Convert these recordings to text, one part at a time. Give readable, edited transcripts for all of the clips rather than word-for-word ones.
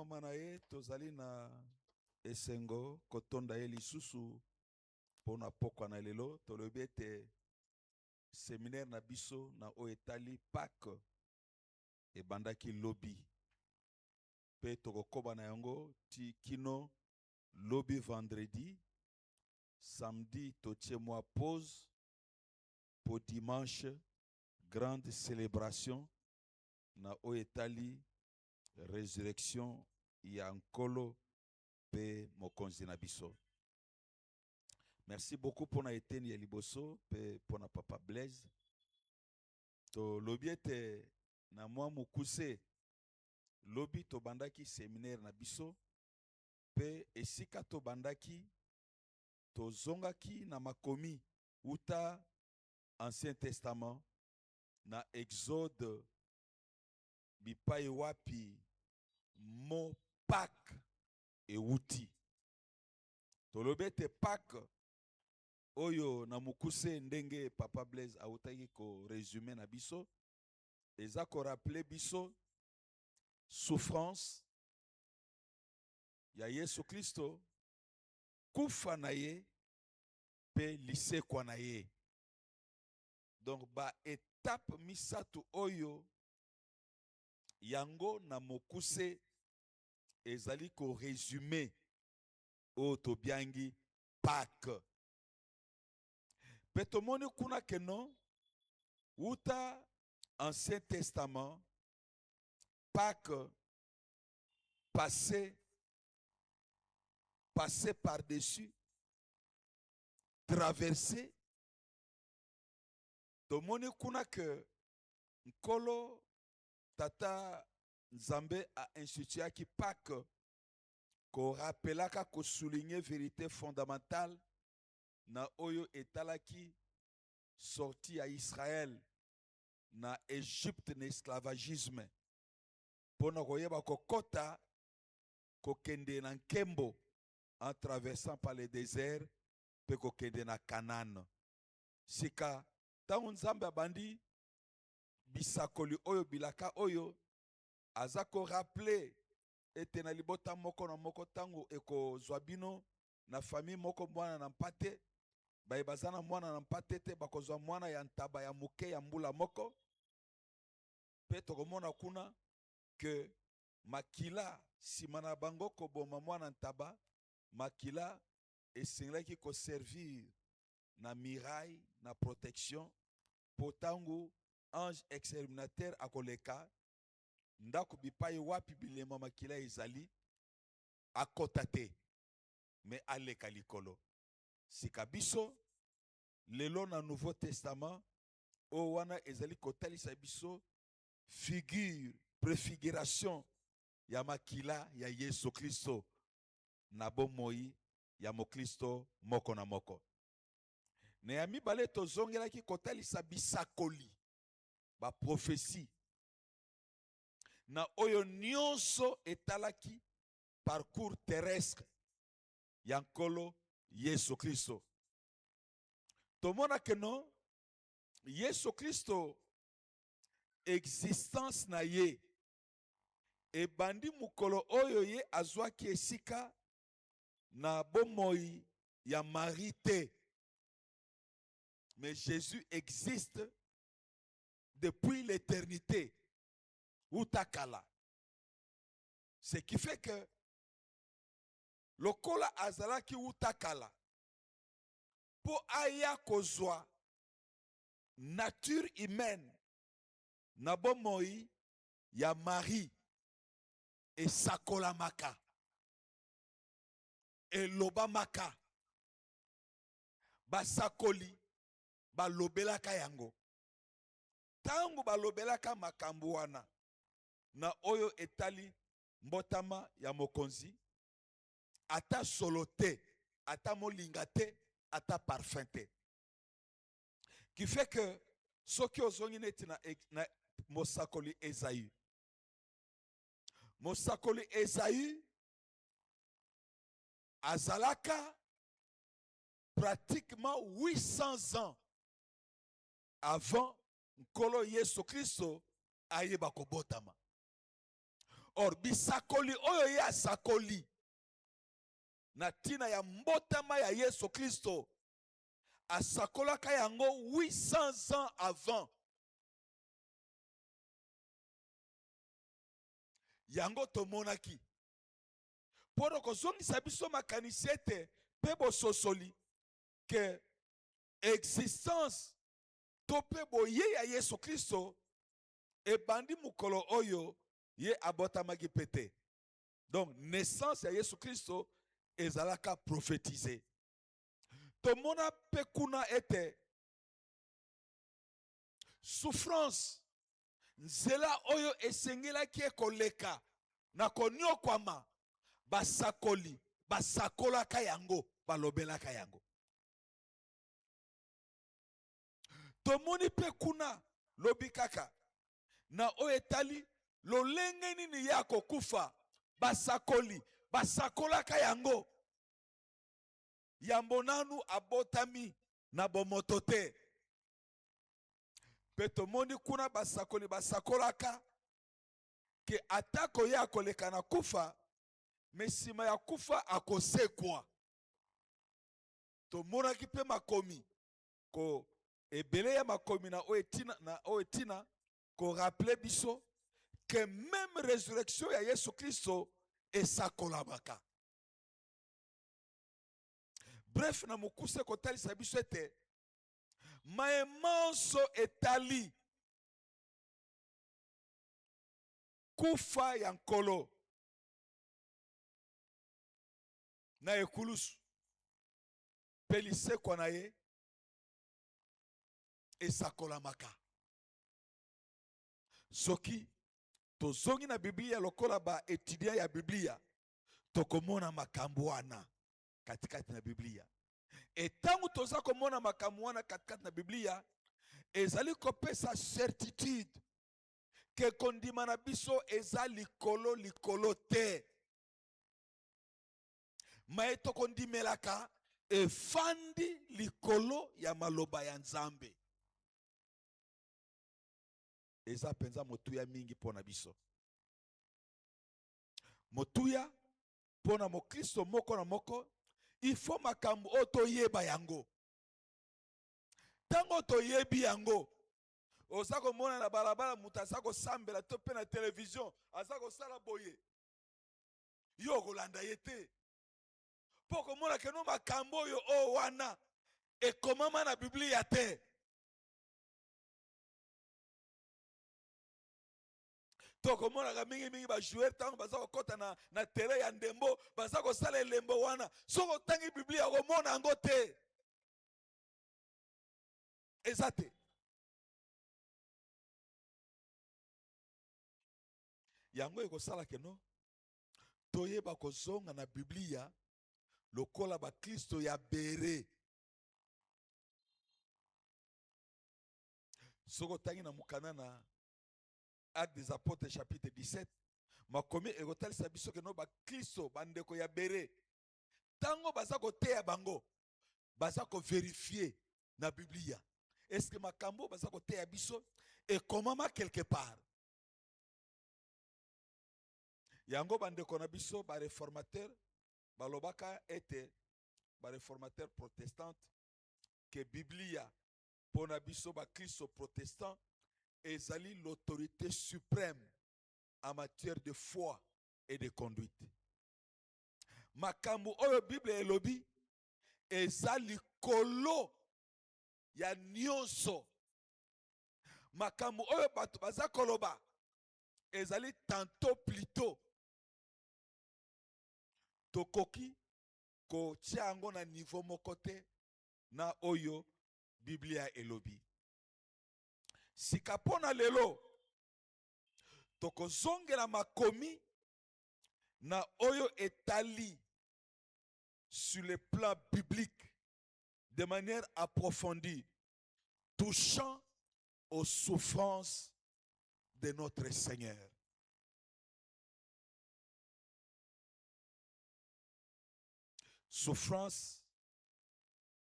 mama na ye tozali na esengo kotonda ye lisusu pona pokwa na lelo tolobi ete séminaire na biso na oyo etali Pâques ebandaki lobi pe tokokoba na yango ti kino lobi vendredi samedi totie mwa pause pour dimanche grande célébration na oyo etali résurrection ya nkolo pe mokonzi na biso. Merci beaucoup pour na eteni ya liboso pe pour na papa Blaise. To lobi ete na mwa mukuse lobi to bandaki séminaire na biso pe esika to bandaki to zongaki na makomi uta Ancien Testament na Exode bipai wapi mo Pâques euti. Tolobi ete Pâques oyo na mukuse ndenge papa Blaise autaki ko résumé na biso eza ko rappeler biso souffrance ya Yesu Kristo kufa na ye pe lisekwa na ye. Donc ba étape misatu oyo yango na mokuse ezali ko résumé o to biangi Pâques. Petomoni kuna keno uta Ancien Testament Pâques passé par-dessus, traversé. Tomoni kuna que nkolo tata Nzambe a institué qui Pâques ko rappelaka ko souligner vérité fondamentale na oyo etalaki sorti à Israël na Égypte na esclavagisme pona koyeba kokota kokende na nkembo en traversant par le désert pe kokende na Canaan. Sika tango Nzambe abandi bisakoli oyo bilaka oyo azako rappeler ete na libota moko na moko tango eko zwabino na famille moko mwana na mpate baye bazana mwana na mpate te bakozwa mwana ya ntaba ya muke ya mbula moko pe tokomona kuna que makila simana bango koboma mwana ntaba makila esenglaki ko servir na miraille na protection potangu ange exterminateur akoleka ndako bipai wapi bilema makila ezali akota te mais aleka likolo. Sika biso lelo na Nouveau Testament o wana ezali kotalisa biso figure préfiguration ya makila ya Yesu Kristo na bomoi ya mokristo moko na moko. Ne ya mibale tozongelaki kotalisa bisakoli ba prophétie na oyo nyonso etalaki parcours terrestre ya nkolo Yesu Kristo. Tomona que non Yesu Kristo existence na ye ebandi mukolo oyo ye azwaki esika na bomoi ya Marie te. Mais Jésus existe depuis l'éternité utakala. Ce qui fait que lokola azalaki utakala po aya kozwa nature humaine na bomoi ya Marie esakola maka eloba maka basakoli balobelaka yango tango balobelaka makambo wana na oyo etali mbotama ya mokonzi ata solo te ata molinga te ata parfum te qui fait que soki ozongi neti na mosakoli Esaü azalaka pratiquement 800 ans avant nkolo Yesu Kristo ayeba kobotama. Or bisakoli oyo ye asakoli na tina ya mbotama ya Yesu Kristo asakolaka yango 800 ans avant. Yango tomonaki poro kozongisa biso makanisi ete mpe bososoli ke existence to mpe boye ya Yesu Kristo ebandi mukolo oyo ye abotamaki pete. Donc naissance ya Yesu Kristo ezalaka prophétisé. Tomona pe kuna ete souffrance nzela oyo esengelaki ekoleka na konyokwama basakoli basakolaka yango balobelaka yango. Tomoni pe kuna lobi kaka na oyo etali lolenge nini ya kokufa basakoli basakolaka yango. Yambo nanu abotami na bomoto te. Pe tomoni kuna basakoli basakolaka ke atako ya koleka na kufa mesima ya kufa akosekwa. Tomonaki pe makomi ko ebele ya makomi na oetina ko rappele biso que même résurrection ya Yesu Kristo esakolabaka. Bref, na mukuse kotalisa biso ete maemanso etali kufa ya nkolo na ekulusu pe lisekwa na ye esakolamaka. Soki tozongi na Biblia lokola ba etudia ya Biblia tokomona makambo wana katikati na Biblia. Etangu toza komona makambo wana katikati na Biblia ezali kopesa certitude ke kondima na biso eza likolo te. Maeto kondimelaka efandi likolo ya maloba ya Nzambe. Eza penza motuya mingi pona biso. Motuya pona mokristo moko na moko il faut makambo oto yeba yango. Tango to yebi yango osako mona na balabala mutasako sambela to pe na television asako sala boye yo kolanda yete poko mona ke no makambo yo o wana ekomama na Biblia te. Toko mona ka mingi ba jouer tango bazako kota na tele ya ndembo bazako sala elembo wana soko tangi Biblia ko mona ngo te. Ezate yango ekosala keno toyeba kozonga na Biblia lokola ba Kristo ya bere. Soko tangi na mukana na Actes des Apôtres chapitre 17 makomi ekotalisa biso keno ba Kristo bandeko ya bere tango bazako teya bango bazako vérifier na Biblia est-ce que makambo bazako teya biso ekomama quelque part. Yango bandeko na biso ba réformateur balobaka ete ba réformateur protestante que Biblia pona biso ba Kristo protestant ezali l'autorité suprême en matière de foi et de conduite. Makambo oyo Bible elobi ezali kolo ya nyonso. Makambo oyo bato baza koloba ezali tantôt plutôt tokoki ko tiango na niveau moko te na oyo Biblia elobi. Sikapona lelo tokozongela makomi na oyo etali sur le plan biblique de manière approfondie, touchant aux souffrances de notre Seigneur. Souffrance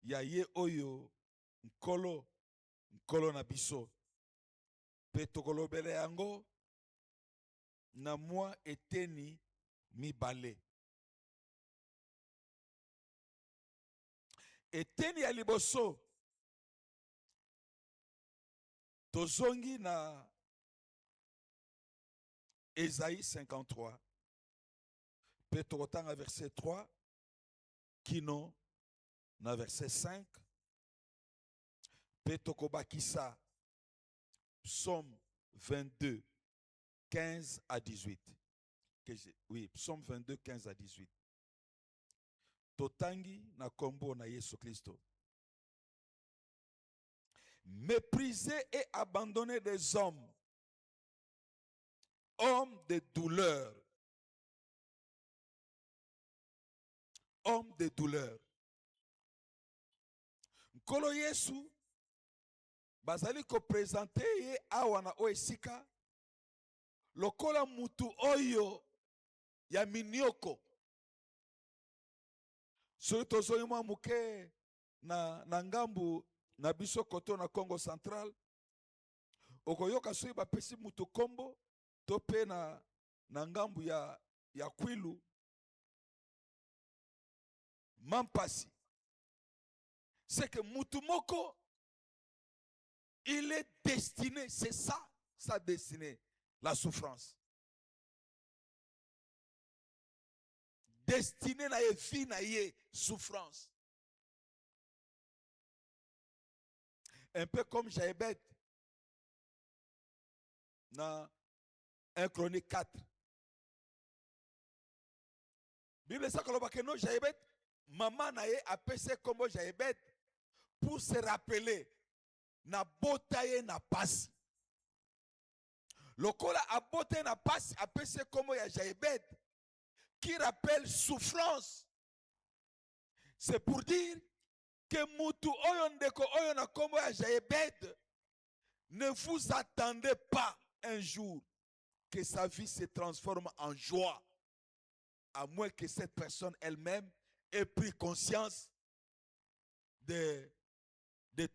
ya ye oyo nkolo na biso pe tokolobele yango na mwa eteni mibale. Eteni ya liboso tozongi na Esaïe 53 pe tokotanga verset 3 kino na verset 5 pe tokobakisa Psaume 22 15 à 18. Oui, Psaume 22 15 à 18. Totangi na kombo na Yesu Christo. Méprisé et abandonné des hommes de douleur, homme de douleur. Nkolo Yesu bazali ko présenter ye awa na oesika lokola mutu oyo ya minioko. Soki tozongi mwa muke na ngambu na biso koto na Congo Central, okoyoka soki bapesi mutu kombo to pe na ngambu ya Kwilu Mampasi. C'est que mutu moko il est destiné, c'est ça sa destinée, la souffrance. Destiné na ye vie na ye souffrance. Un peu comme Jaébet dans 1 Chronique 4. Bible ça koloba que non Jaébet maman na ye apese comme Jaébet pour se rappeler na botaye na pasi. Lokola a botaye na pasi apese comme ya Jaébet qui rappelle souffrance. C'est pour dire que mutu oyo ndeko oyo na kombo ya Jaébet, ne vous attendez pas un jour que sa vie se transforme en joie, à moins que cette personne elle-même ait pris conscience de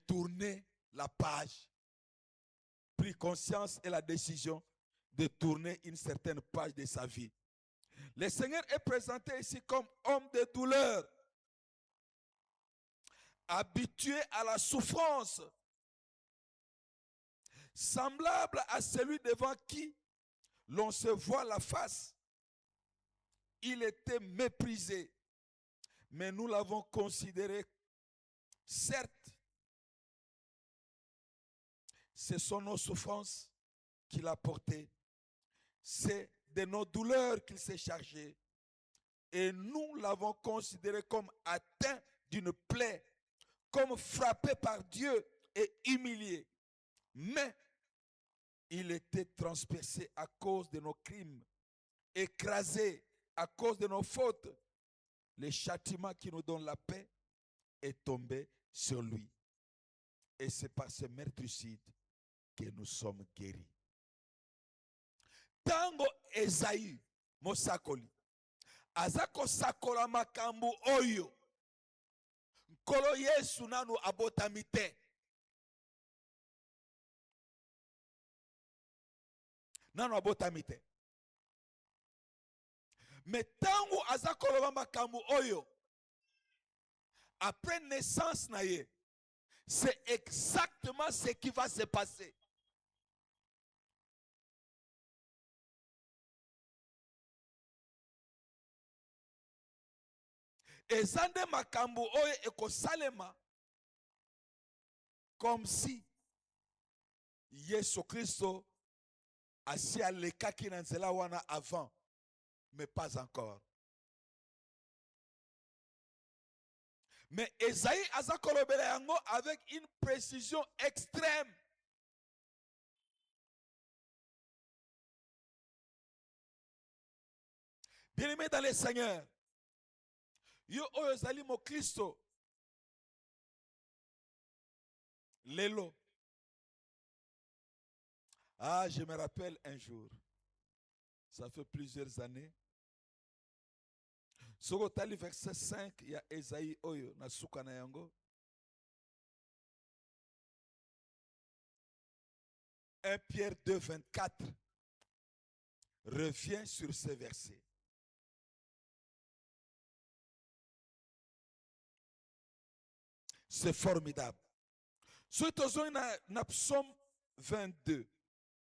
tourner la page, pris conscience et la décision de tourner une certaine page de sa vie. Le Seigneur est présenté ici comme homme de douleur, habitué à la souffrance, semblable à celui devant qui l'on se voit la face. Il était méprisé, mais nous l'avons considéré, certes, ce sont nos souffrances qu'il a portées, c'est de nos douleurs qu'il s'est chargé, et nous l'avons considéré comme atteint d'une plaie, comme frappé par Dieu et humilié. Mais il était transpercé à cause de nos crimes, écrasé à cause de nos fautes. Le châtiment qui nous donne la paix est tombé sur lui. Et c'est par ce meurtricide que nous sommes guéris. Tango Esaïe mosakoli azako sakola makambu oyo nkolo Yesu nanu abotami te. Nanu abotami te. Mais tango azakoloba makambu oyo après naissance na ye, c'est exactement ce qui va se passer. Ezande makambu oyo ekosalema comme si Yesu Christo asi alekaki na nzela wana avant, mais pas encore. Mais Esaïe azakolobela yango avec une précision extrême. Bien-aimé dans le Seigneur, yo oyo zali mo Christo lelo. Ah, je me rappelle un jour, ça fait plusieurs années, soko tali verset 5 ya Esaïe oyo na suka na yango, 1 Pierre 2 24, Reviens sur ces versets. C'est formidable. Suite aux autres, dans Psaume 22,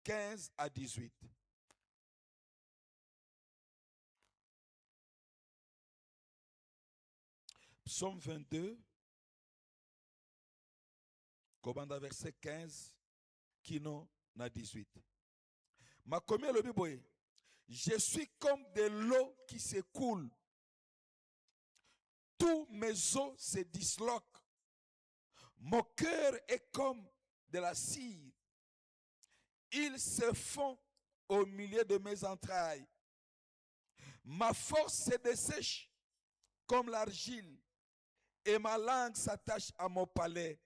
15 à 18. Psaume 22, commande verset 15, qui non, na 18. Ma commis le biboye. Je suis comme de l'eau qui s'écoule. Tous mes os se disloquent. Mon cœur est comme de la cire. Ils se font au milieu de mes entrailles. Ma force se dessèche comme l'argile et ma langue s'attache à mon palais.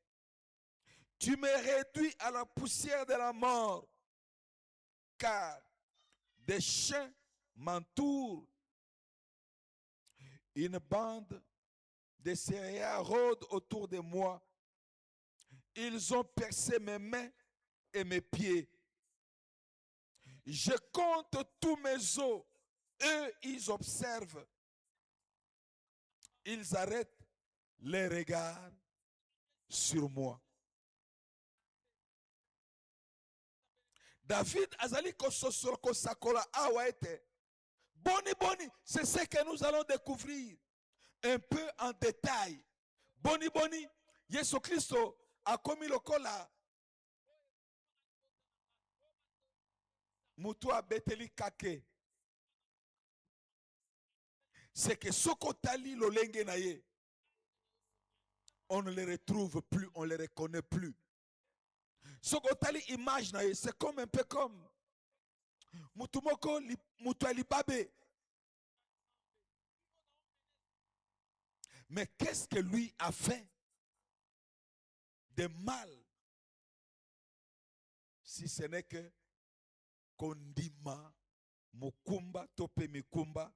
Tu me réduis à la poussière de la mort, car des chiens m'entourent. Une bande de céréales rôde autour de moi. Ils ont percé mes mains et mes pieds. Je compte tous mes os. Eux, ils observent. Ils arrêtent les regards sur moi. David azali kososol kosakola awaete. Boni boni, c'est ce que nous allons découvrir un peu en détail. Boni boni, Yesu Christo a commis le kola. Mutua beteli kake. C'est que sokotali lolenge na ye. On ne les retrouve plus, on ne les reconnaît plus. Sokotali image na ye, c'est comme un peu comme Mutumoko Mutuali Babe. Mais qu'est-ce que lui a fait de mal si ce n'est que kondima mukumba tope mikumba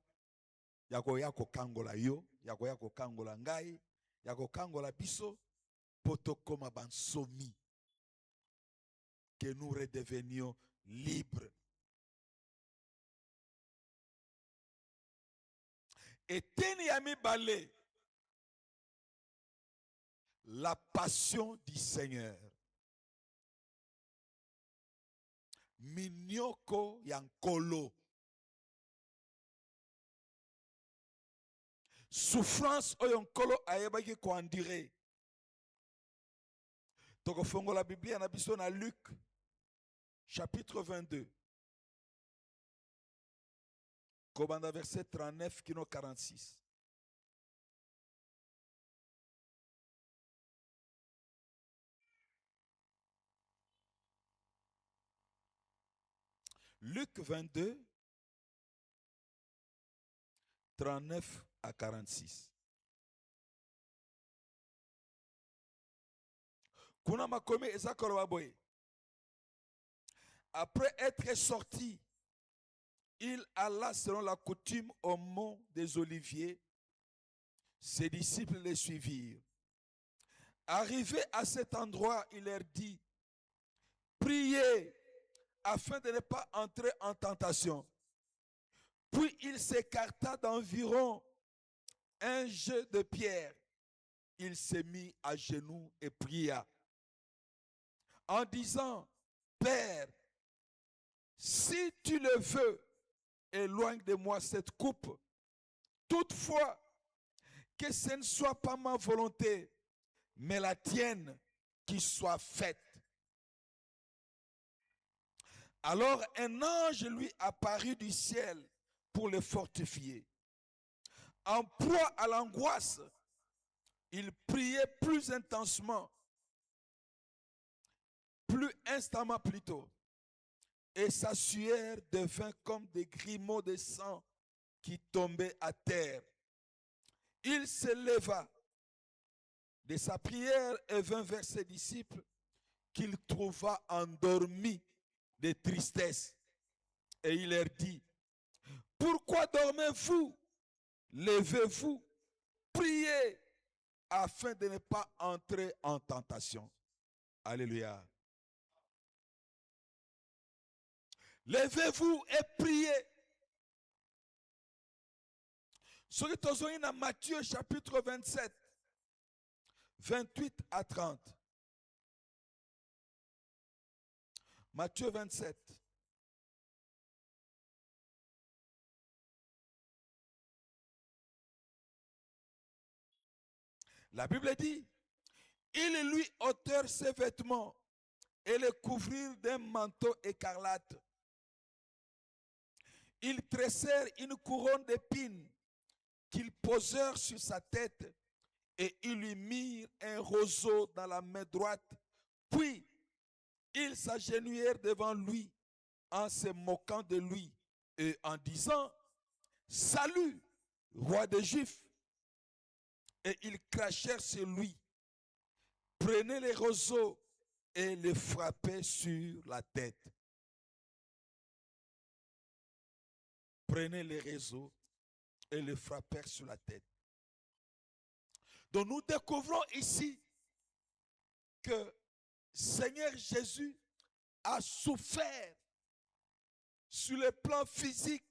yako kangola yo yako kangola ngai yako kangola biso poto koma bansomi que nous redevenions libres. Et teni ami balé la passion du Seigneur. Minyoko yankolo. Souffrance oyonkolo ayebaki ko andire. Toko fongo la Bible na biso na Luc chapitre 22. Kobanda verset 39 kino 46. Luc 22, 39 à 46. Kuna makome ezakolo baboye. Après être sorti, il alla selon la coutume au mont des Oliviers. Ses disciples les suivirent. Arrivé à cet endroit, il leur dit, priez afin de ne pas entrer en tentation. Puis il s'écarta d'environ un jeu de pierre. Il s'est mis à genoux et pria en disant, Père, si tu le veux, éloigne de moi cette coupe. Toutefois, que ce ne soit pas ma volonté, mais la tienne qui soit faite. Alors un ange lui apparut du ciel pour le fortifier. En proie à l'angoisse, il priait plus intensement, plus instamment plutôt, et sa sueur devint comme des grumeaux de sang qui tombaient à terre. Il se leva de sa prière et vint vers ses disciples qu'il trouva endormis de tristesse. Et il leur dit, pourquoi dormez-vous? Levez-vous, priez, afin de ne pas entrer en tentation. Alléluia. Levez-vous et priez. Ce que nous avons dans Matthieu chapitre 27, 28 à 30. Matthieu 27. La Bible dit, ils lui ôtèrent ses vêtements et le couvrirent d'un manteau écarlate. Ils tressèrent une couronne d'épines qu'ils posèrent sur sa tête et ils lui mirent un roseau dans la main droite. Puis, ils s'agenouillèrent devant lui en se moquant de lui et en disant, « Salut, roi des Juifs !» Et ils crachèrent sur lui, prenaient les roseaux et les frappaient sur la tête. Prenaient les roseaux et les frappèrent sur la tête. Donc nous découvrons ici que Seigneur Jésus a souffert sur le plan physique.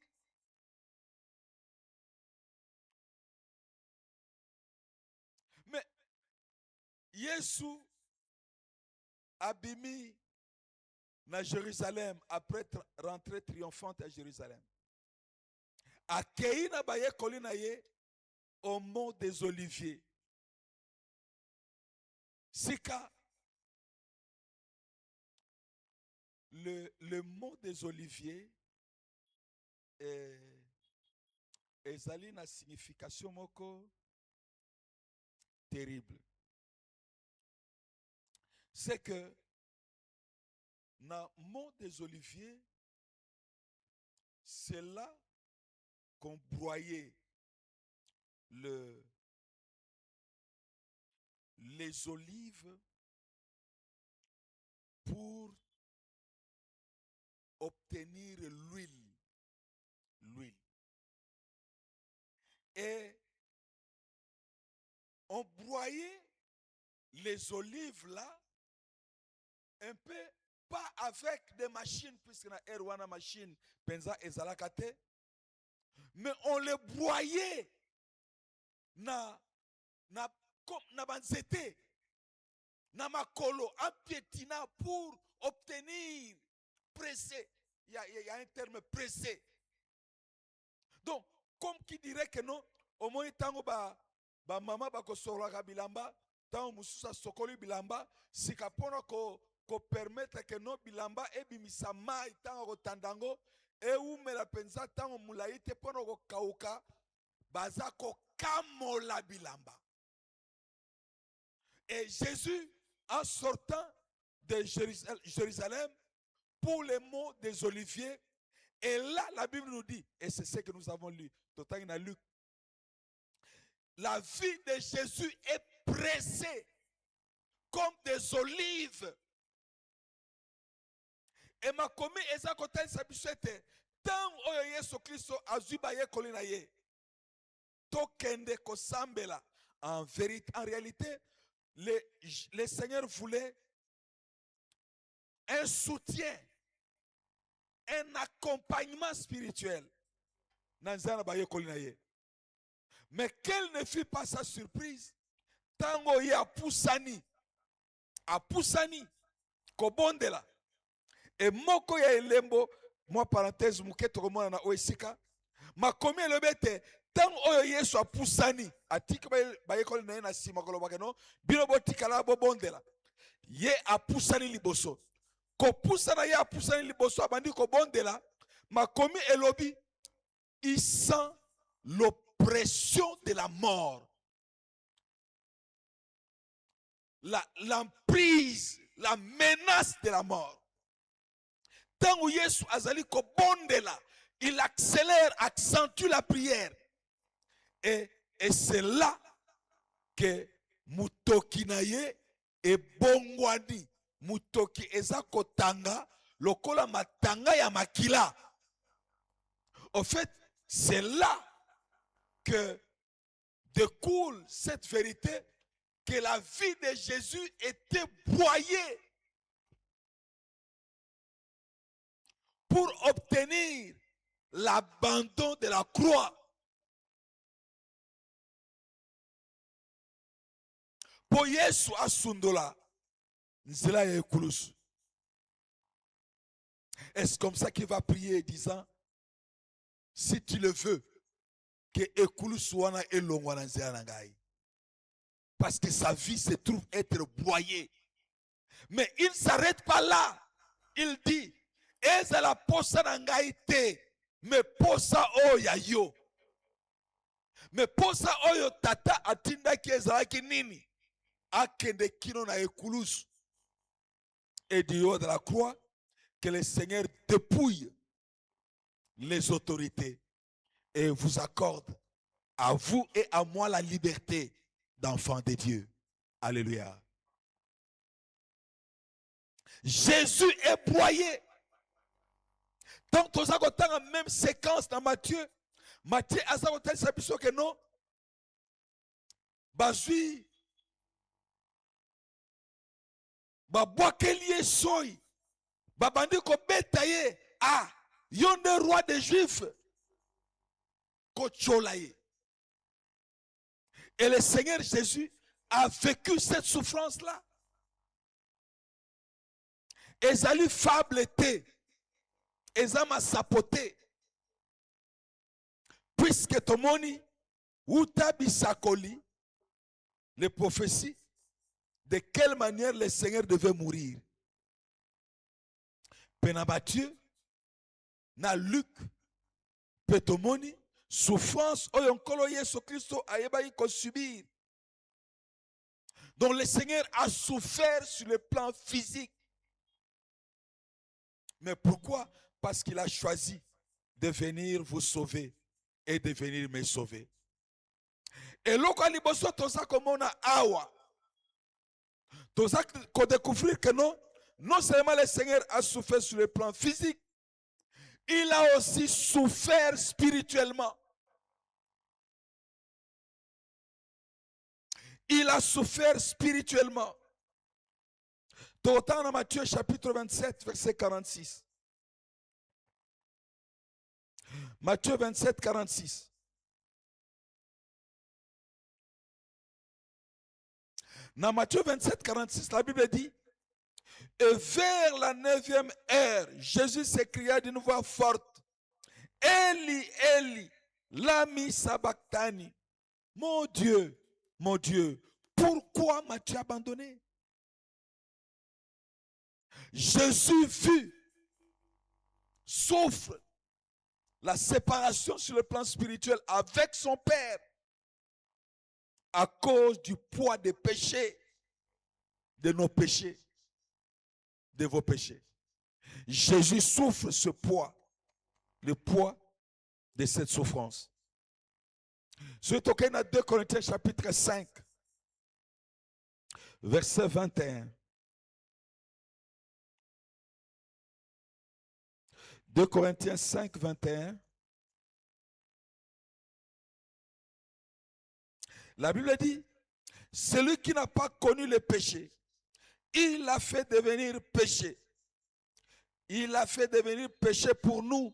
Mais Jésus abimi na Jérusalem après rentrer triomphante à Jérusalem. Akei na baye kolina ye au mont des Oliviers. Sika, le mont des Oliviers ezali na signification moko terrible. C'est que dans le mont des Oliviers, c'est là qu'on broyait les olives pour obtenir l'huile. Et on broyait les olives là un peu, pas avec des machines, puisque na erwana machine penza ezalakate, mais on les broyait na banzete, na makolo, en piétinant pour obtenir pressé. Il y a un terme pressé. Donc, comme qui dirait que non, au moins tango ba mama ba ko soroka bilamba, tango mususa sokoli bilamba, sikapona ko permettre que non bilamba ebimisa mai tango ko tandango e umela penza tango mulaite pona ko kauka baza ko kamola bilamba. Et Jésus, en sortant de Jérusalem pour les monts des Oliviers, et là la Bible nous dit, et c'est ce que nous avons lu, dans Luc, la vie de Jésus est pressée comme des olives. Et ma commis eza kotel sabisete tant oyo Yesu Kristo azuba ye kolina ye tokende kosambela. En vérité, en réalité, le Seigneur voulait un soutien, un accompagnement spirituel. Mais quelle ne fut pas sa surprise? Tango ye apusani kobondela. Et moko ya elembo, moi parenthèse muketo komona na oesika, makomi elobete tant oyo Yesu apusani atika baye koli na ye na sima kolobaka no bino botikala bobondela ye apusani liboso kopusana ye apusani liboso abandi kobondela makomi elobi il sent l'oppression de la mort, l'emprise, la menace de la mort. Tant où Yesu azali kobondela, il accélère, accentue la prière. Et c'est là que mutoki na ye e bongwani, mutoki eza kotanga lokola matanga ya makila. En fait, c'est là que découle cette vérité que la vie de Jésus était broyée pour obtenir l'abandon de la croix. po Yesu asundola nzela ya ekulusu. Est-ce comme ça qu'il va prier disant, si tu le veux, que ekulusu wana elongwa na nzela na ngai? Parce que sa vie se trouve être broyée. Mais il ne s'arrête pas là. Il dit, ezala posa na ngai te, mais posa oya yo. Mais posa oyo tata atindaki ezalaki nini? Akende kino na ekulusu. Et du haut de la croix, que le Seigneur dépouille les autorités et vous accorde à vous et à moi la liberté d'enfants de Dieu. Alléluia. Jésus est broyé. Donc, nous avons la même séquence dans Matthieu. Matthieu a dit que non. Bazui. Babouakelie soy. Babandi ko betaye. Ah, yonde roi des Juifs. Kocholaye. Et le Seigneur Jésus a vécu cette souffrance-là. Ezali fable te. Ezama sapote. Puisque tomoni utabi sakoli les prophéties de quelle manière le Seigneur devait mourir. Pena Matthieu na Luc petomoni souffrance oyonkolo Yesu Christo ayebaki ko subir. Donc le Seigneur a souffert sur le plan physique. Mais pourquoi? Parce qu'il a choisi de venir vous sauver et de venir me sauver. Et loko liboso toza komona awa. Toza ko découvrir que non seulement le Seigneur a souffert sur le plan physique, il a aussi souffert spirituellement. Il a souffert spirituellement. Dans Matthieu chapitre 27, verset 46. Matthieu 27, 46. Dans Matthieu 27, 46, la Bible dit, et vers la 9e heure, Jésus s'écria d'une voix forte, Eli, Eli, lami sabachthani. Mon Dieu, pourquoi m'as-tu abandonné? Jésus fut, souffre la séparation sur le plan spirituel avec son Père à cause du poids des péchés, de nos péchés, de vos péchés. Jésus souffre ce poids, le poids de cette souffrance. C'est au cas de 2 Corinthiens chapitre 5, verset 21. 2 Corinthiens 5, 21. La Bible dit, celui qui n'a pas connu le péché, il l'a fait devenir péché. Il l'a fait devenir péché pour nous,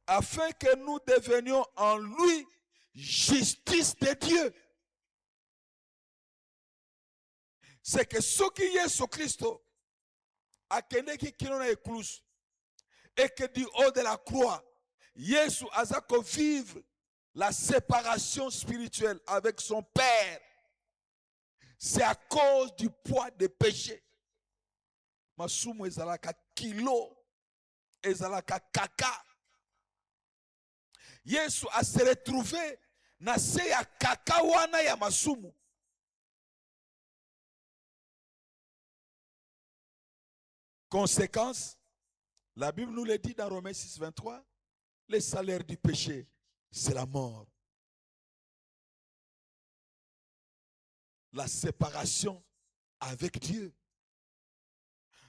afin que nous devenions en lui justice de Dieu. C'est que ce qui est sur Christ, a kendeki kinona eklus, et que du haut de la croix, Jésus a vivre la séparation spirituelle avec son Père. C'est à cause du poids des péchés. Masumu ezalaka kilo, ezalaka kaka. Yesu a se retrouvé na se ya kaka wana ya masumu. Conséquence, la Bible nous le dit dans Romains 6, 23, le salaire du péché, c'est la mort. La séparation avec Dieu.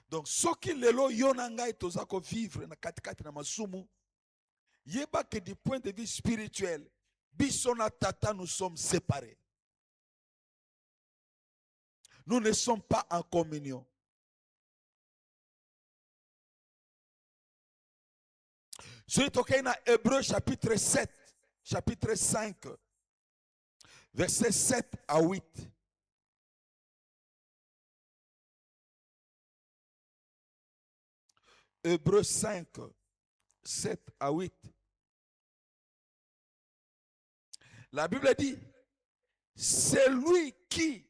Donc, ce qui lelo yonanga et tozako vivre na katikati na masumu, yeba que du point de vue spirituel, bisona tata nous sommes séparés. Nous ne sommes pas en communion. C'est au cas dans Hébreux chapitre 7, chapitre 5, versets 7 à 8. Hébreux 5, 7 à 8. La Bible dit, c'est lui qui,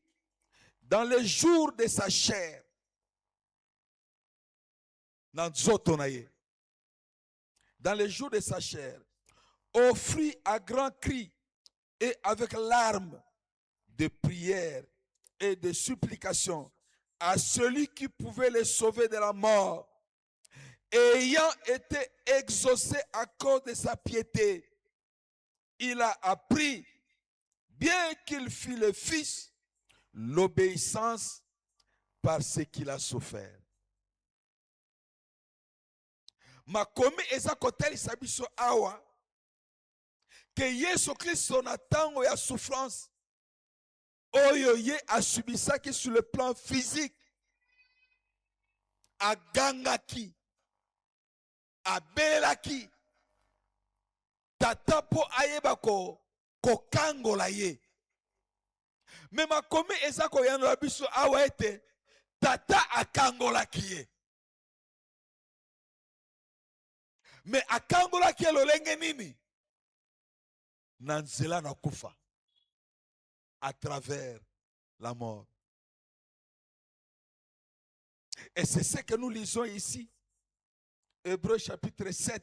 dans les jours de sa chair, dans les jours de sa chair, offrit à grands cris et avec larmes de prières et de supplications à celui qui pouvait les sauver de la mort, ayant été exaucé à cause de sa piété. Il a appris, bien qu'il fût le Fils, l'obéissance par ce qu'il a souffert. Makomi eza kotalisa biso awa que Yesu Kristo na tango ya souffrance oyo ye asubisaki sur le plan physique, agangaki, abelaki, tata po ayeba kokangola ye. Me makomi eza koyanola biso awa ete tata akangolaki ye. Me akangolaki ye lolenge nini? Na nzela na kufa, à travers la mort. Et c'est ce que nous lisons ici. Hébreux chapitre 7.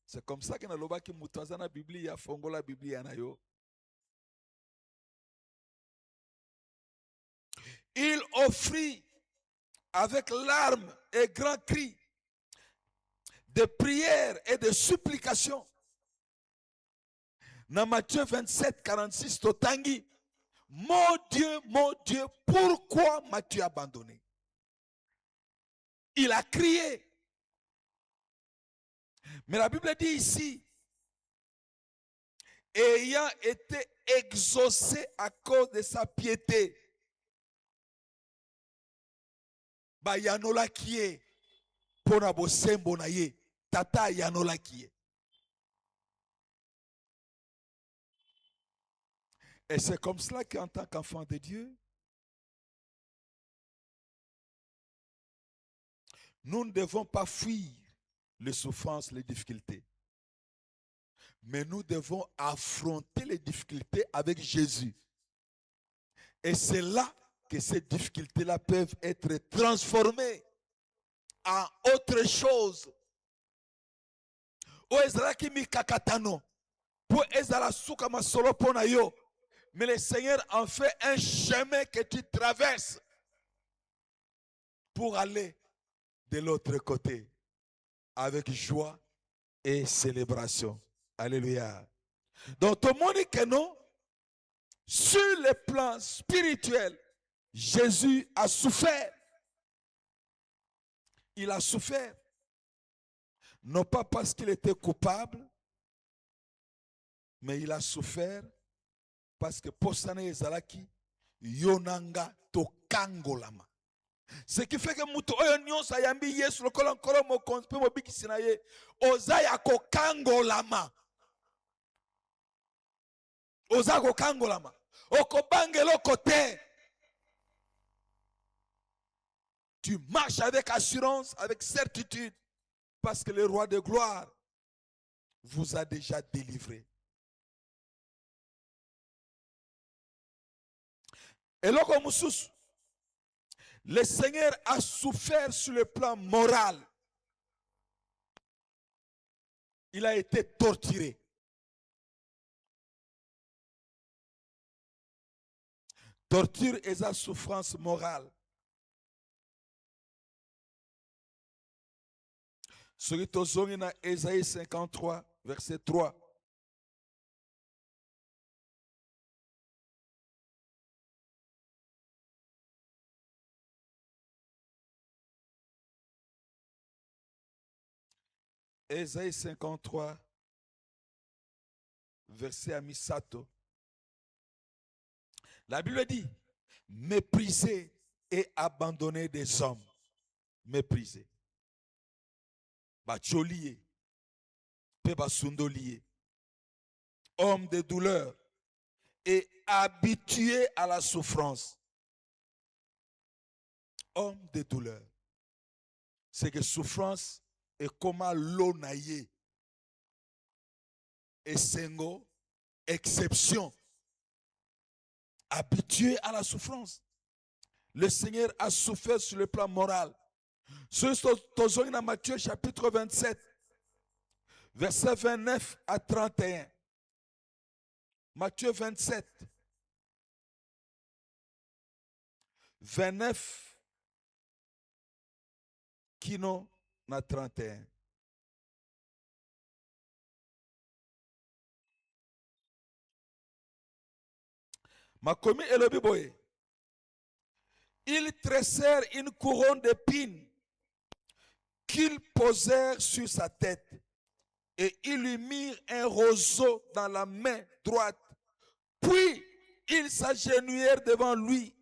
C'est comme ça que nous avons dit que la Bible, la Bible. Il offrit avec larmes et grands cris de prières et de supplications. Dans Matthieu 27, 46, Totangi, mon Dieu, pourquoi m'as-tu abandonné? Il a crié. Mais la Bible dit ici, ayant été exaucé à cause de sa piété. Ba yanola kie pona bosembo na ye, tata yanola kie. Et c'est comme cela qu'en tant qu'enfant de Dieu, nous ne devons pas fuir les souffrances, les difficultés. Mais nous devons affronter les difficultés avec Jésus. Et c'est là que ces difficultés-là peuvent être transformées en autre chose. Mais le Seigneur en fait un chemin que tu traverses pour aller de l'autre côté avec joie et célébration. Alléluia. Donc, tout le monde que non, sur le plan spirituel, Jésus a souffert. Il a souffert. Non pas parce qu'il était coupable, mais il a souffert parce que Posane Ezalaki, Yonanga Tokangolama. Ce qui fait que Mouto Oyonyon Sayambi Yes, le colon Kolomo Conspe Mobiki Sinaye, Ozaya Kokangolama. Ozago Kangolama. Okobangelo côté. Tu marches avec assurance, avec certitude, parce que le roi de gloire vous a déjà délivré. Et là, comme le Seigneur a souffert sur le plan moral. Il a été torturé. Torture et sa souffrance morale. Ce qui est dans Ésaïe 53, verset 3. Ésaïe 53, verset à Misato. La Bible dit, méprisé et abandonné des hommes. Méprisé. Bacholié. Pebasundolié. Homme de douleur et habitué à la souffrance. Homme de douleur. C'est que souffrance et comment l'eau naïe et sengo exception, habitué à la souffrance. Le Seigneur a souffert sur le plan moral. Sur Matthieu chapitre 27, versets 29 à 31. Matthieu 27, 29 kino na 31. Makomi elobi boye. Ils tressèrent une couronne d'épines qu'ils posèrent sur sa tête et ils lui mirent un roseau dans la main droite. Puis ils s'agenouillèrent devant lui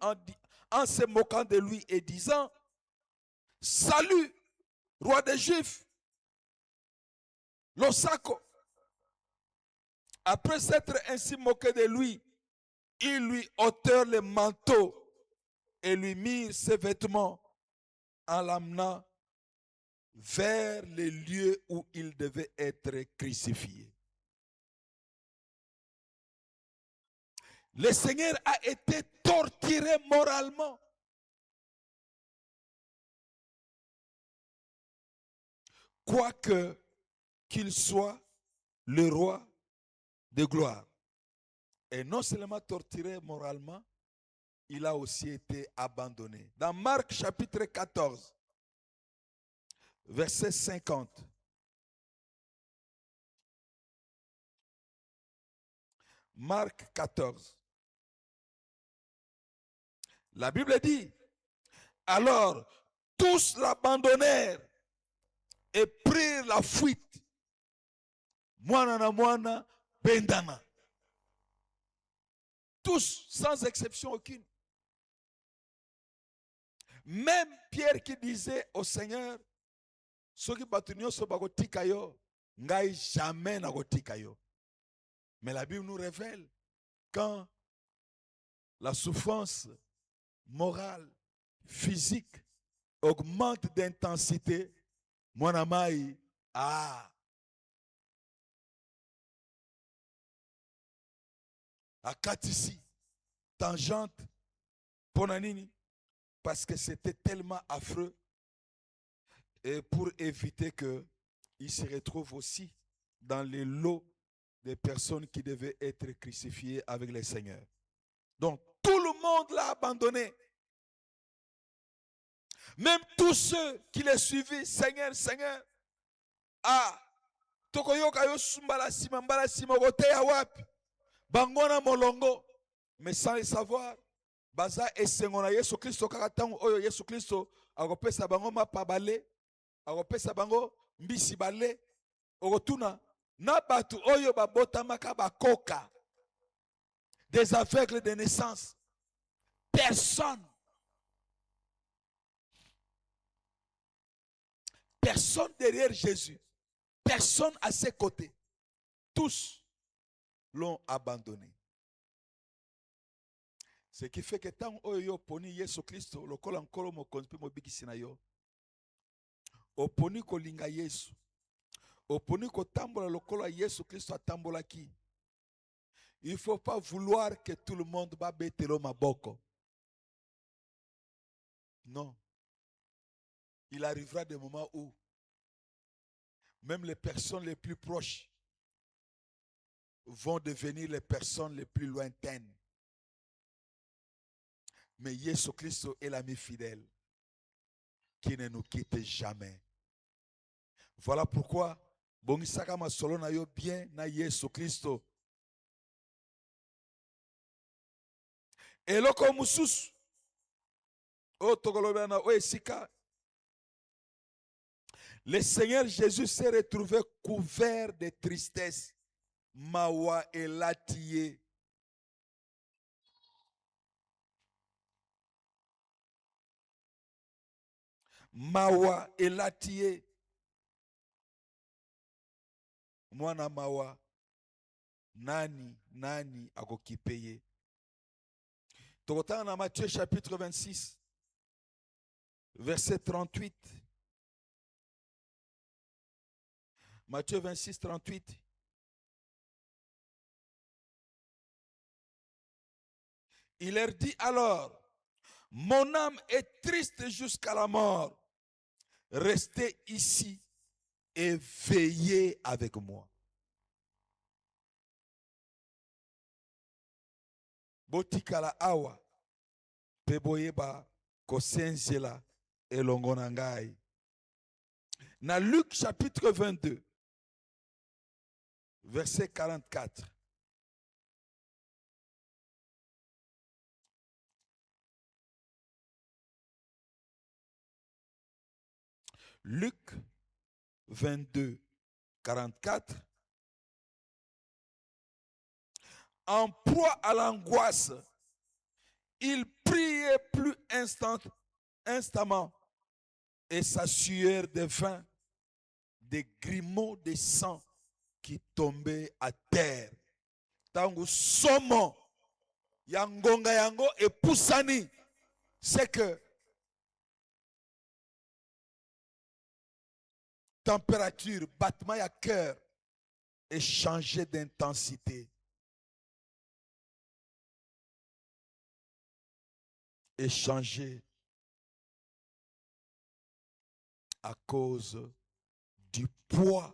en se moquant de lui et disant: Salut, roi des Juifs. Losako. Après s'être ainsi moqué de lui, ils lui ôtèrent le manteau et lui mirent ses vêtements en l'amenant vers les lieux où il devait être crucifié. Le Seigneur a été torturé moralement. Quoique qu'il soit le roi de gloire. Et non seulement torturé moralement, il a aussi été abandonné. Dans Marc chapitre 14, verset 50. Marc 14. La Bible dit: alors tous l'abandonnèrent et prirent la fuite. Mwana na mwana bendana. Tous, sans exception aucune. Même Pierre qui disait au Seigneur: soki batunyo so bakotika yo, ngai jamais nakotika yo. Mais la Bible nous révèle quand la souffrance morale, physique augmente d'intensité, mon amai, akatisi, tangente, ponanini, parce que c'était tellement affreux, et pour éviter qu'il se retrouve aussi dans les lots des personnes qui devaient être crucifiées avec le Seigneur. Donc, tout le monde l'a abandonné. Même tous ceux qui les suivaient, Seigneur, Seigneur, tokoyoka yo sumbala sima kote ya wapi, bangona molongo, mais sans le savoir, baza esengo na Yesu Kristo kaka tango oyo Yesu Kristo akopesa bango mapa bale, akopesa bango mbisi bale, okotuna na batu oyo babotamaka bakoka, des aveugles de naissance. Personne derrière Jésus, personne à ses côtés. Tous l'ont abandonné. Ce qui fait que tant oyo poni Yesu Kristo lokola nkolo mokonzi pe mobikisi na yo, oponi kolinga Yesu, oponi kotambola lokola Yesu Kristo atambolaki. Il ne faut pas vouloir que tout le monde va betelo maboko. Non. Il arrivera des moments où même les personnes les plus proches vont devenir les personnes les plus lointaines. Mais Jésus Christ est l'ami fidèle qui ne nous quitte jamais. Voilà pourquoi bongisaka masolo na yo bien na Jésus Christ. Eloko mususu o tokoloba na o esika. Le Seigneur Jésus s'est retrouvé couvert de tristesse, mawa et latié. Mawa et latié. Mwana mawa, nani akokipeye. Tokotana na Matthieu chapitre 26, verset 38. Matthieu 26, 38. Il leur dit alors, mon âme est triste jusqu'à la mort. Restez ici et veillez avec moi. Botikala awa, peboyeba kosenzela elongo na ngai. Na Luc chapitre 22, verset 44. Luc 22, 44. En proie à l'angoisse, il priait plus instamment et sa sueur devint des grumeaux de sang qui tombaient à terre. Tangu somo yangonga yango et poussani, c'est que température, battement à cœur et changer d'intensité. Et changer à cause du poids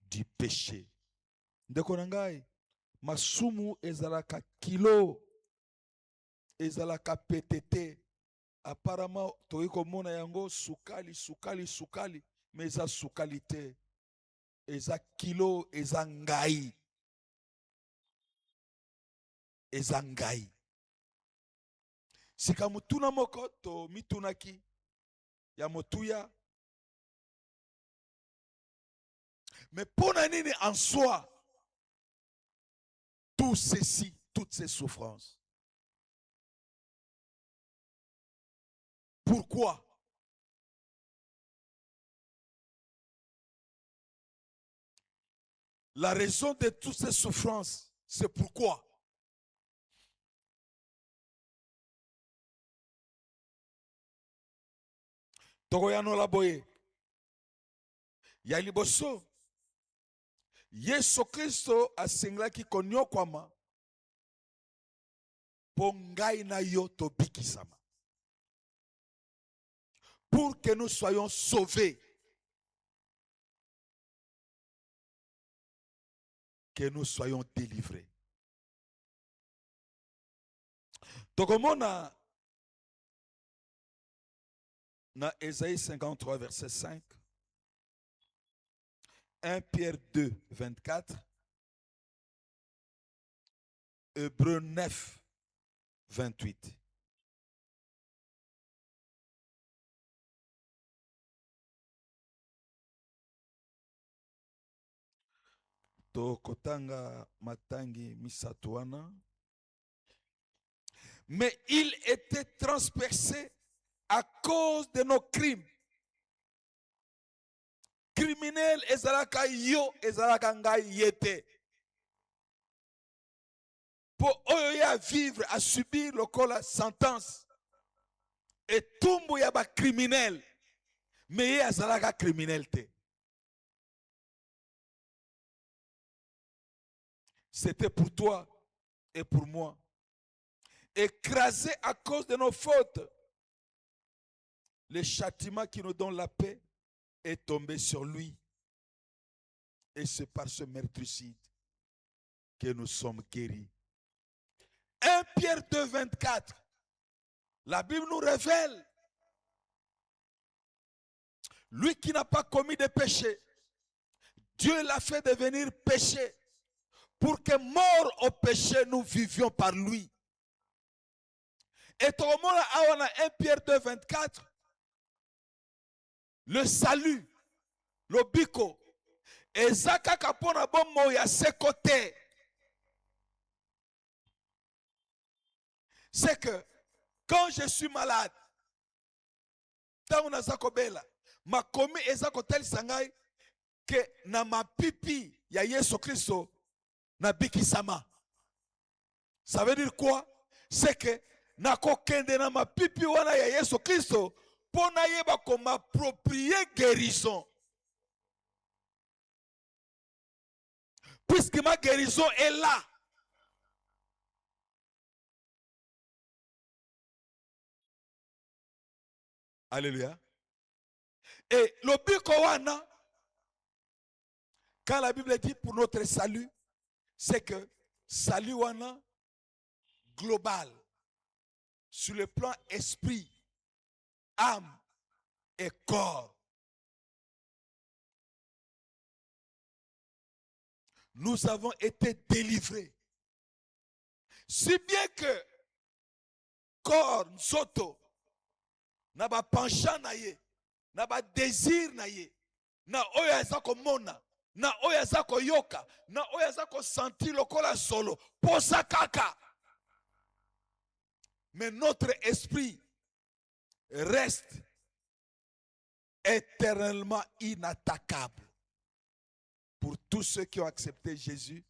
du péché. Ndeko nangai, masumu ezalaka kilo, ezalaka PTT. Apparemment, toyi komona yango sukali, mais eza sukalité. Eza kilo, eza ngai. Eza ngai. Sika mutuna moko to mitunaki ya motuya. Mais pour nini en soi, tout ceci, toutes ces souffrances. Pourquoi? La raison de toutes ces souffrances, c'est pourquoi? Togoyano la boye. Ya liboso. Yesu Kristo asenglaki konyokwama po ngai na yo tobikisama. Pour que nous soyons sauvés. Que nous soyons délivrés. Tokomona na Ésaïe 53 verset 5. 1 Pierre 2, 24. Hébreux 9, 28. Tokotanga matangi misatuana. Mais il était transpercé à cause de nos crimes. Criminel ezalaka yo ezalaka ngai yete. Pour oyo à vivre, à subir la sentence. Et tumbu ya ba criminel. Mais ye ezalaka criminel te. C'était pour toi et pour moi. Écrasé à cause de nos fautes. Le châtiment qui nous donne la paix est tombé sur lui. Et c'est par ce meurtricide que nous sommes guéris. 1 Pierre 2, 24. La Bible nous révèle. Lui qui n'a pas commis de péché, Dieu l'a fait devenir péché. Pour que mort au péché, nous vivions par lui. Et tout le monde a 1 Pierre 2, 24. Le salut, le biko, et zaka kapona bomo ya ses côtés. C'est que quand je suis malade, tant on a zakobela, ma komi ezakotel sangai que na ma pipi ya Yesu Christo na bikisama. Ça veut dire quoi? C'est que na kokende na ma pipi wana ya Yesu Christo. Pour n'aller pas comme m'approprier guérison. puisque ma guérison est là. Alléluia. Et le but qu'on quand la Bible dit pour notre salut, c'est que salut wana global sur le plan esprit, âme et corps. Nous avons été délivrés. Si bien que corps, nzoto, na ba penchant na ye, na ba désir na ye, na oyo aza komona, na oyo aza koyoka, na oyo aza kosentir lokola solo, posa kaka. Mais notre esprit reste éternellement inattaquable pour tous ceux qui ont accepté Jésus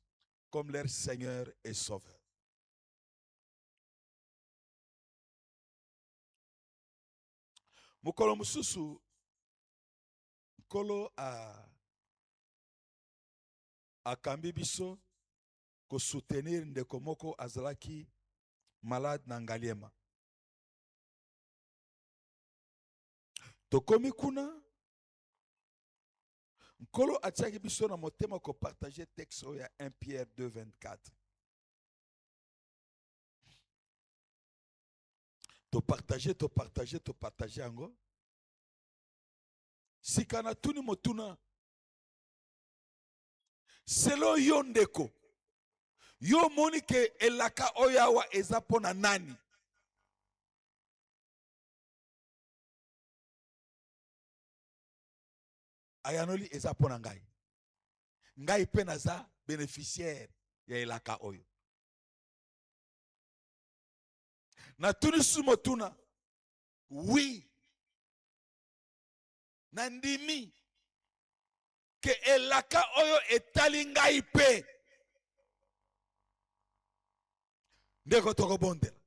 comme leur Seigneur et Sauveur. Mukolo mususu Nkolo akambi biso ko soutenir ndeko moko azalaki malade na Ngaliema. Tokomi kuna Nkolo atiaki biso na motema ko partager texte oya 1 Pierre 2:24. To partager ango. Sikana tuni motuna. Selo yo ndeko. Yo moni ke elaka oyawa eza pona nani? Ayanoli eza pona ngai. Ngai pe naza bénéficiaire ya elaka oyo. Na tuni sumotuna. Oui. Nandimi ke elaka oyo etali ngai pe. Ndeko toko bondela.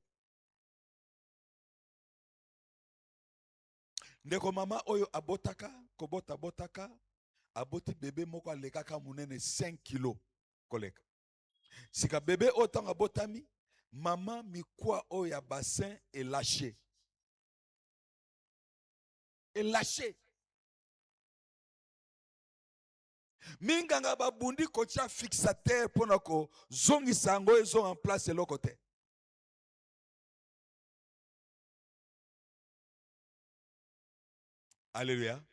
Ndeko mama oyo abotaka, kobota botaka, aboti bébé moko alekaka munene 5 kilos koleka. Sika bébé autant abotami, maman mikwa oyo ya bassin est lâché. Est lâché. Minganga babundi kocha fixateur pona ko zongi sango ezo en place l'autre côté. Alléluia.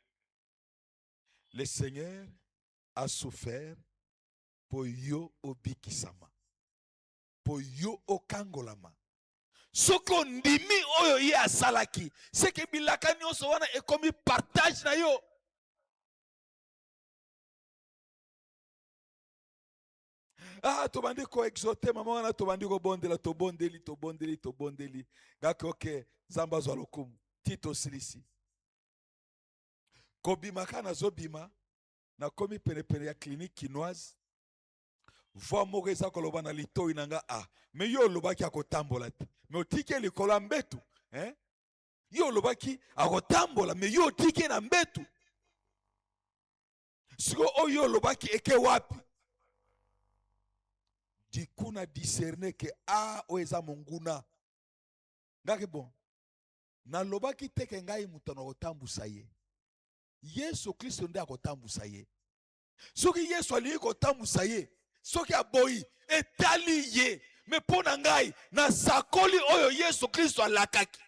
Le Seigneur a souffert pour yo obikisama. Pour yo okangolama. Soko ndimi oyo ye asalaki. C'est que bilaka nyonso wana ekomi partage na yo. Ah, tobandi ko exote mama wana tobandi ko bondela to bondeli. Gaki ok, zamba zwa lokumu. Tito silisi. Kobima kana zobima na komi pene ya clinique chinoise. Voix moko eza koloba na litoi nanga mais yo lobaki akotambola te. Mais otike likolo mbetu, hein? Yo lobaki akotambola mais yo otike na mbetu. Siko oyo lobaki eke wapi? Du coup na discerner que oeza monguna. Ngaki bon. Na lobaki teke ngai mutano kotambusa ye. Yesu Kristo nde akotambusa ye. Soki Yesu ali kotambusa ye, soki aboyi etali ye, me pona ngai na sakoli oyo Yesu Kristo alakaki.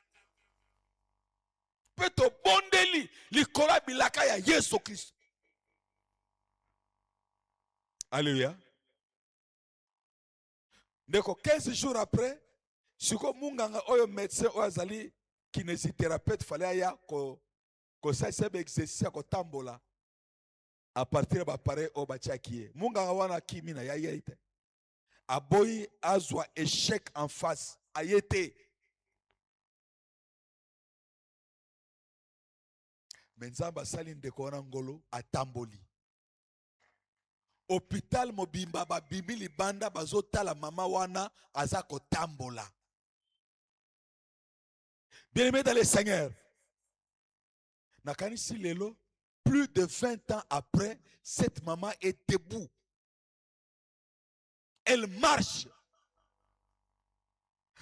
Peto bondeli likola bilaka ya Yesu Kristo. Alléluia. Ndeko 15 jours après, siko munganga oyo médecin oyo azali kinésithérapeute fallait aya ko sa sebe exercice ko tambola à partir ba pare o bachakie. Munganga wana kimi na ya yete. Aboyi azwa échec en face ayete. Menzamba sali ndeko wana ngolo atamboli. Hôpital mobimba ba bimili banda bazotala mama wana azako tambola. Bien-aimé dans le Seigneur. Nakanisi lelo, plus de 20 ans après, cette maman est debout. elle marche.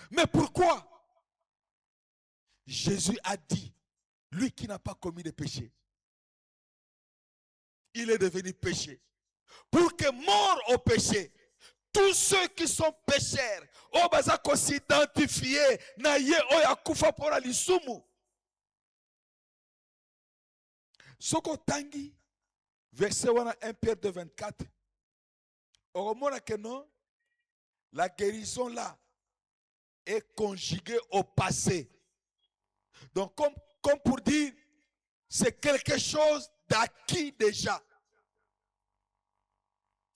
Mais pourquoi? Jésus a dit, lui qui n'a pas commis de péché, il est devenu péché. Pour que mort au péché, tous ceux qui sont pécheurs, au bazako s'identifier, na ye oya kufa pour la lisumu. Soko tangi, verset 1 Pierre 2, 24. Au moment que non, la guérison là est conjuguée au passé. Donc, comme pour dire, c'est quelque chose d'acquis déjà.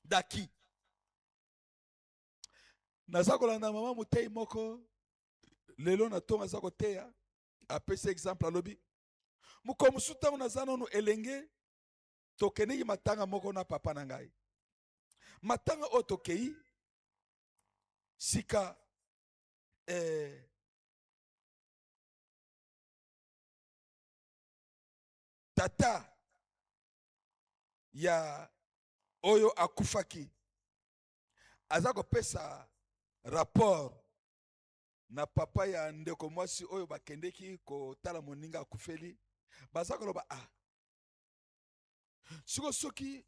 D'acquis. Nazakolanda mama mutei moko lelo na tonga za koteya apesa exemple alobi muko musuta unazana no elenge tokeni matanga moko na papa na ngai matanga otokei sika tata ya oyo akufaki aza kopesa rapport na papa ya ndeko mwasi oyo bakendeki kotala moninga akufeli baza koloba siko soki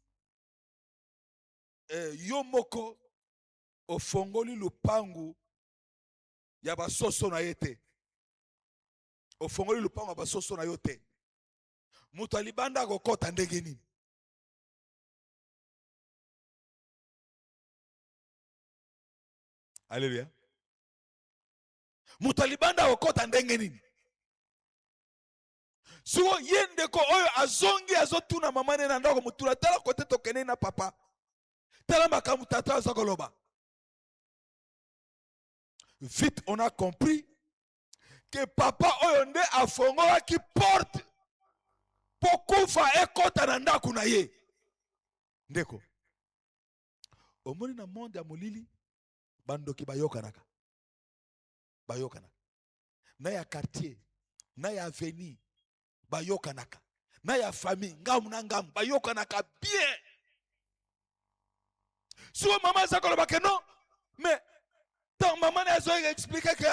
yo moko ofongoli lupangu ya basoso na yete ofongoli lupangu ya basoso na yote mutu alibanda kokota ndenge nini? Alléluia. Mutu alibanda kokota ndenge nini? Suo yendeko oyo azongi azotuna mama ne na ndako mutula tala kote tokene na papa tala makamu tata azakoloba. Vite on a compris que papa oyo nde afongola ki porte pokufa ekota na ndako na ye ndeko omoni na monde ya molili bandoki bayokanaka na ya quartier na ya avenue bayokanaka na ya famille ngamu na ngamu bayokanaka bien. Souvent maman zakoloba ke non mais tant maman azo expliquer que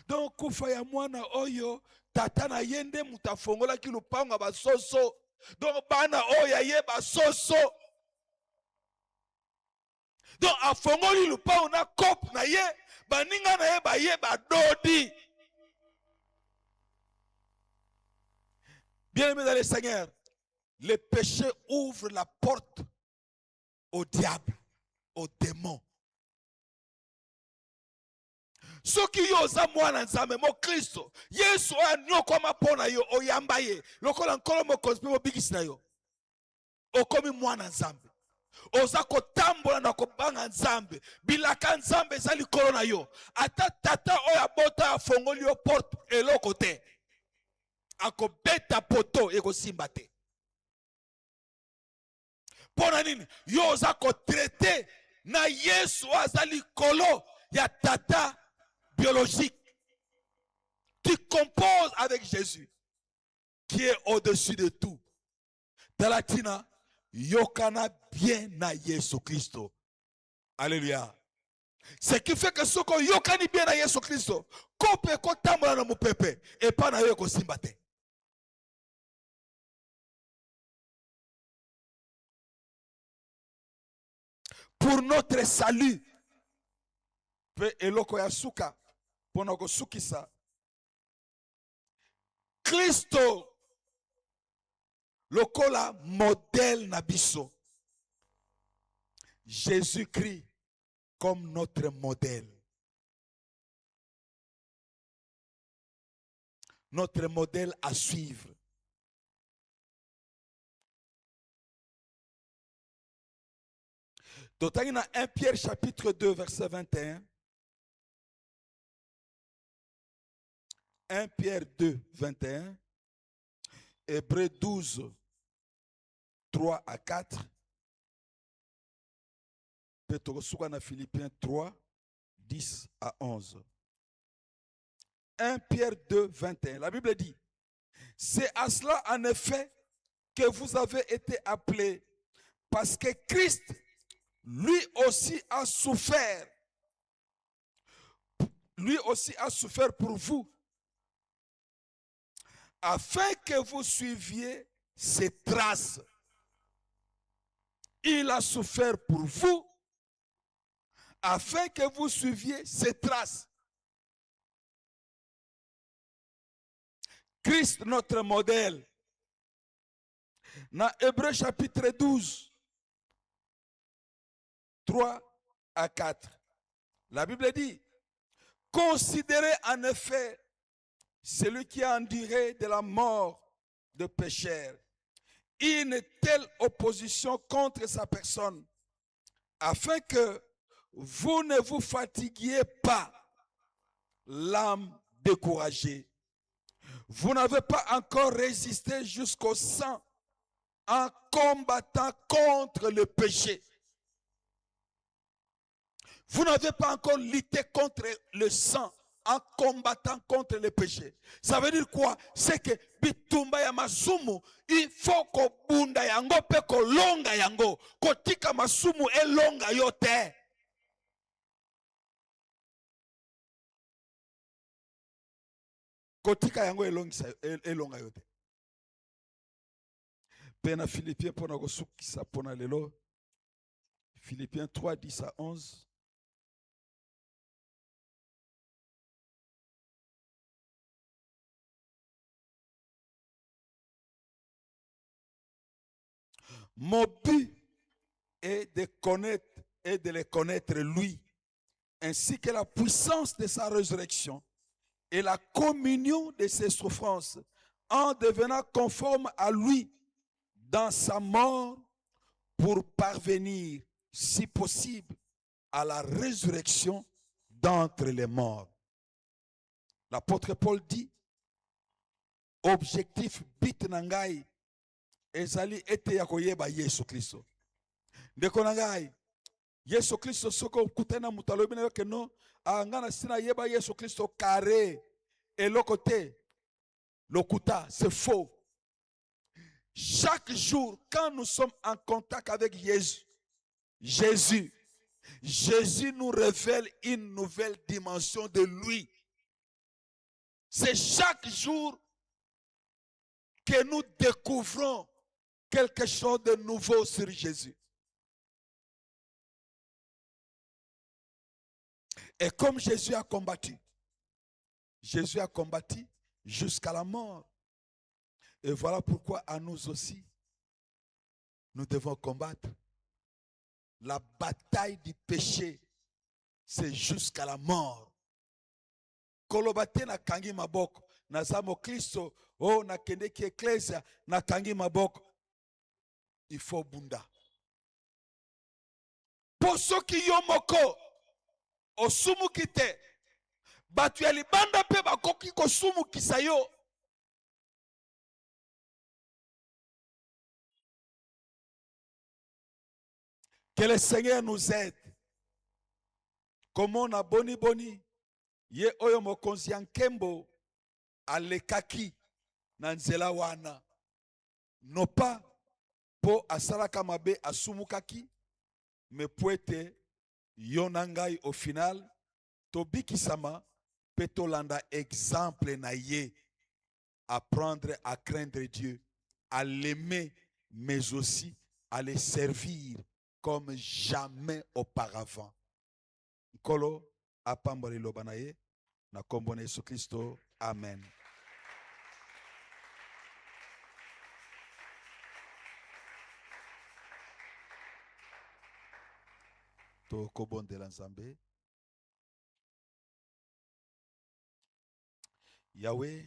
donc kufa ya mwana oyo tata na yende mutafongola ki lupango basoso donc bana oyo ye basoso donc afongoli lupango na kop na ye baninga na ye baye badodi. Bien-aimés dans le Seigneur, le péché ouvre la porte au diable, au démon. Soki yo za mwana nzambe mo Kristo Yesu oya nyoko mapona yo oyamba ye lokola nkolo mo konspire mo bigisi na yo okomi mwana nzambe oza kotambola na kobanga nzambe bilaka nzambe eza likolo na yo ata tata oya bota afongoli yo porte eloko te akobeta poto ekosimba te. Pona nini yo oza kotraite na Yesu aza likolo ya tata biologique. Tu composes avec Jésus qui est au-dessus de tout. Talatina yokana bien na Yesu Christo. Alléluia. Ce qui fait que ce qu'on yokani bien na Yesu Christo, kope kotambola na mupepe et pas na yo kosimba te. Pour notre salut, pe eloko ya suka pona kosukisa Kristo lokola modèle na biso. Jésus-Christ comme notre modèle. Notre modèle à suivre. Donc, il y a 1 Pierre chapitre 2 verset 21. 1 Pierre 2, 21. Hébreux 12, 3 à 4. Philippiens 3, 10 à 11. 1 Pierre 2, 21. La Bible dit, c'est à cela en effet que vous avez été appelés, parce que Christ lui aussi a souffert. Lui aussi a souffert pour vous, afin que vous suiviez ses traces. Il a souffert pour vous, afin que vous suiviez ses traces. Christ, notre modèle. Dans Hébreux chapitre 12, 3 à 4, la Bible dit, considérez en effet celui qui a enduré de la mort de pécheur, une telle opposition contre sa personne, afin que vous ne vous fatiguiez pas, l'âme découragée. Vous n'avez pas encore résisté jusqu'au sang en combattant contre le péché. Vous n'avez pas encore lutté contre le sang en combattant contre le péché. Ça veut dire quoi? C'est que bitumba ya masumu, il faut ko bunda yango pe ko longa yango. Kotika masumu e longa yote. Kotika yango e longa yote. Pena Philippiens pona ko sukisa pona lelo. Philippiens 3, 10 à 11. Mon but est de connaître et de le connaître lui, ainsi que la puissance de sa résurrection et la communion de ses souffrances, en devenant conforme à lui dans sa mort, pour parvenir, si possible, à la résurrection d'entre les morts. L'apôtre Paul dit, objectif bit nangai ezali ete ya koyeba Yesu Kristo. Ndeko nangai, Yesu Kristo soko kutana mutalobi na yoke no, angana sina yeba Yesu Kristo carré et le côté lokuta, c'est faux. Chaque jour, quand nous sommes en contact avec Jésus nous révèle une nouvelle dimension de lui. C'est chaque jour que nous découvrons quelque chose de nouveau sur Jésus. Et comme Jésus a combattu jusqu'à la mort. Et voilà pourquoi à nous aussi, nous devons combattre. La bataille du péché, c'est jusqu'à la mort. Kolobate na kangi maboko, na zamo Kristo, oh na kende ki eklesia, na kangi maboko. Il faut bunda. Poso ki yomoko, osumu kite, batu ya libanda pe bakoki kosumu kisayo. Que le Seigneur nous aide. Comment on a boni, ye oyo mokonzi ya nkembo alekaki na nzela wana. Non pas po asalaka mabe asumukaki, mais po ete yonangai au final, tobikisama pe tolanda exemple na ye, apprendre à craindre Dieu, à l'aimer, mais aussi à le servir comme jamais auparavant. Nkolo apamboli lobanaye na kombo na Yesu Kristo. Amen. To kobondela Nzambe. Yahweh